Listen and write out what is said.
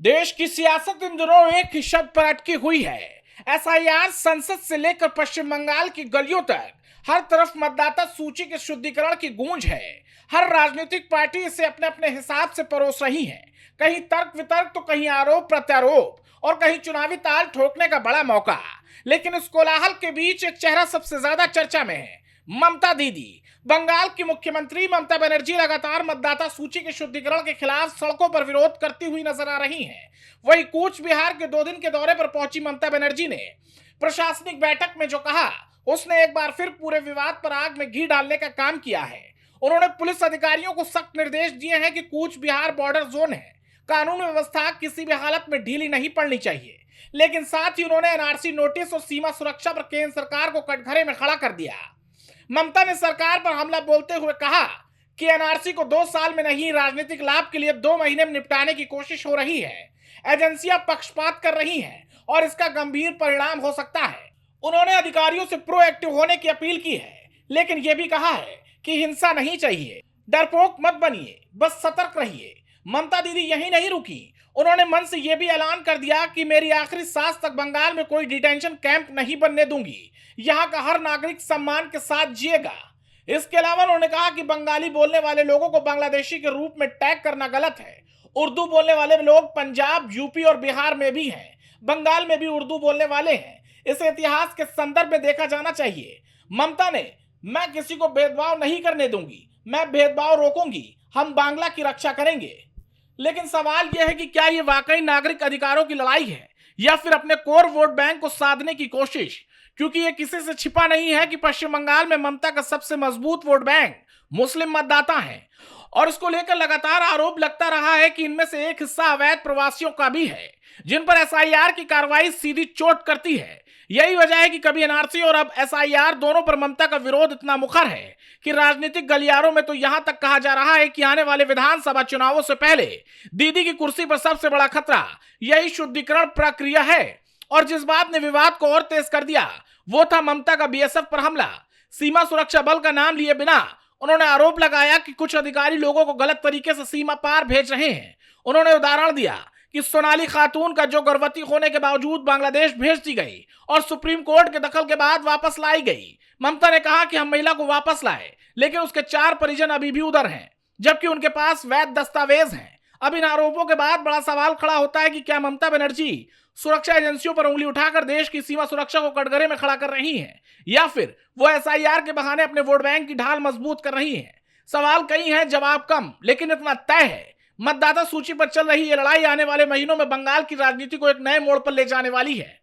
देश की सियासत इन दिनों एक ही शब्द पर अटकी हुई है। एसआईआर संसद से लेकर पश्चिम बंगाल की गलियों तक हर तरफ मतदाता सूची के शुद्धिकरण की गूंज है। हर राजनीतिक पार्टी इसे अपने अपने हिसाब से परोस रही है। कहीं तर्क वितर्क तो कहीं आरोप प्रत्यारोप और कहीं चुनावी ताल ठोकने का बड़ा मौका। लेकिन इस कोलाहल के बीच एक चेहरा सबसे ज्यादा चर्चा में है, ममता दीदी। बंगाल की मुख्यमंत्री ममता बनर्जी लगातार मतदाता सूची के शुद्धिकरण के खिलाफ सड़कों पर विरोध करती हुई नजर आ रही हैं। वहीं कूच बिहार के 2 दिन के दौरे पर पहुंची ममता बनर्जी ने प्रशासनिक बैठक में जो कहा, उसने एक बार फिर पूरे विवाद पर आग में घी डालने का काम किया है। उन्होंने पुलिस अधिकारियों को सख्त निर्देश दिए हैं कि कूच बिहार बॉर्डर जोन है, कानून व्यवस्था किसी भी हालत में ढीली नहीं पड़नी चाहिए। लेकिन साथ ही उन्होंने एनआरसी नोटिस और सीमा सुरक्षा पर केंद्र सरकार को कटघरे में खड़ा कर दिया। ममता ने सरकार पर हमला बोलते हुए कहा कि एनआरसी को 2 साल में नहीं, राजनीतिक लाभ के लिए 2 महीने में निपटाने की कोशिश हो रही है। एजेंसियां पक्षपात कर रही हैं और इसका गंभीर परिणाम हो सकता है। उन्होंने अधिकारियों से प्रोएक्टिव होने की अपील की है, लेकिन यह भी कहा है कि हिंसा नहीं चाहिए, डरपोक मत बनिए, बस सतर्क रहिए। ममता दीदी यही नहीं रुकी, उन्होंने मन से यह भी ऐलान कर दिया कि मेरी आखिरी सांस तक बंगाल में कोई डिटेंशन कैंप नहीं बनने दूंगी। यहाँ का हर नागरिक सम्मान के साथ जिएगा। इसके अलावा उन्होंने कहा कि बंगाली बोलने वाले लोगों को बांग्लादेशी के रूप में टैग करना गलत है। उर्दू बोलने वाले लोग पंजाब, यूपी और बिहार में भी हैं, बंगाल में भी उर्दू बोलने वाले हैं। इसे इतिहास के संदर्भ में देखा जाना चाहिए। ममता ने, मैं किसी को भेदभाव नहीं करने दूंगी, मैं भेदभाव रोकूंगी, हम बांग्ला की रक्षा करेंगे। लेकिन सवाल यह है कि क्या यह वाकई नागरिक अधिकारों की लड़ाई है या फिर अपने कोर वोट बैंक को साधने की कोशिश? क्योंकि यह किसी से छिपा नहीं है कि पश्चिम बंगाल में ममता का सबसे मजबूत वोट बैंक मुस्लिम मतदाता है और इसको लेकर लगातार आरोप लगता रहा है कि इनमें से एक हिस्सा अवैध प्रवासियों का भी है, जिन पर एसआईआर की कार्रवाई सीधी चोट करती है। यही वजह है कि कभी एनआरसी और अब एसआईआर दोनों पर ममता का विरोध इतना मुखर है कि राजनीतिक गलियारों में तो यहां तक कहा जा रहा है कि आने वाले विधानसभा चुनावों से पहले दीदी की कुर्सी पर सबसे बड़ा खतरा यही शुद्धिकरण प्रक्रिया है। और जिस बात ने विवाद को और तेज कर दिया वो था ममता का बीएसएफ पर हमला। सीमा सुरक्षा बल का नाम लिए बिना उन्होंने आरोप लगाया कि कुछ अधिकारी लोगों को गलत तरीके से सीमा पार भेज रहे हैं। उन्होंने उदाहरण दिया कि सोनाली खातून का जो गर्भवती होने के बावजूद बांग्लादेश भेज दी गई और सुप्रीम कोर्ट के दखल के बाद वापस लाई गई। ममता ने कहा कि हम महिला को वापस लाए, लेकिन उसके 4 परिजन अभी भी उधर हैं, जबकि उनके पास वैध दस्तावेज हैं। अब इन आरोपों के बाद बड़ा सवाल खड़ा होता है कि क्या ममता बनर्जी सुरक्षा एजेंसियों पर उंगली उठाकर देश की सीमा सुरक्षा को कटघरे में खड़ा कर रही हैं या फिर वो एसआईआर के बहाने अपने वोट बैंक की ढाल मजबूत कर रही हैं? सवाल कई हैं, जवाब कम, लेकिन इतना तय है, मतदाता सूची पर चल रही ये लड़ाई आने वाले महीनों में बंगाल की राजनीति को एक नए मोड़ पर ले जाने वाली है।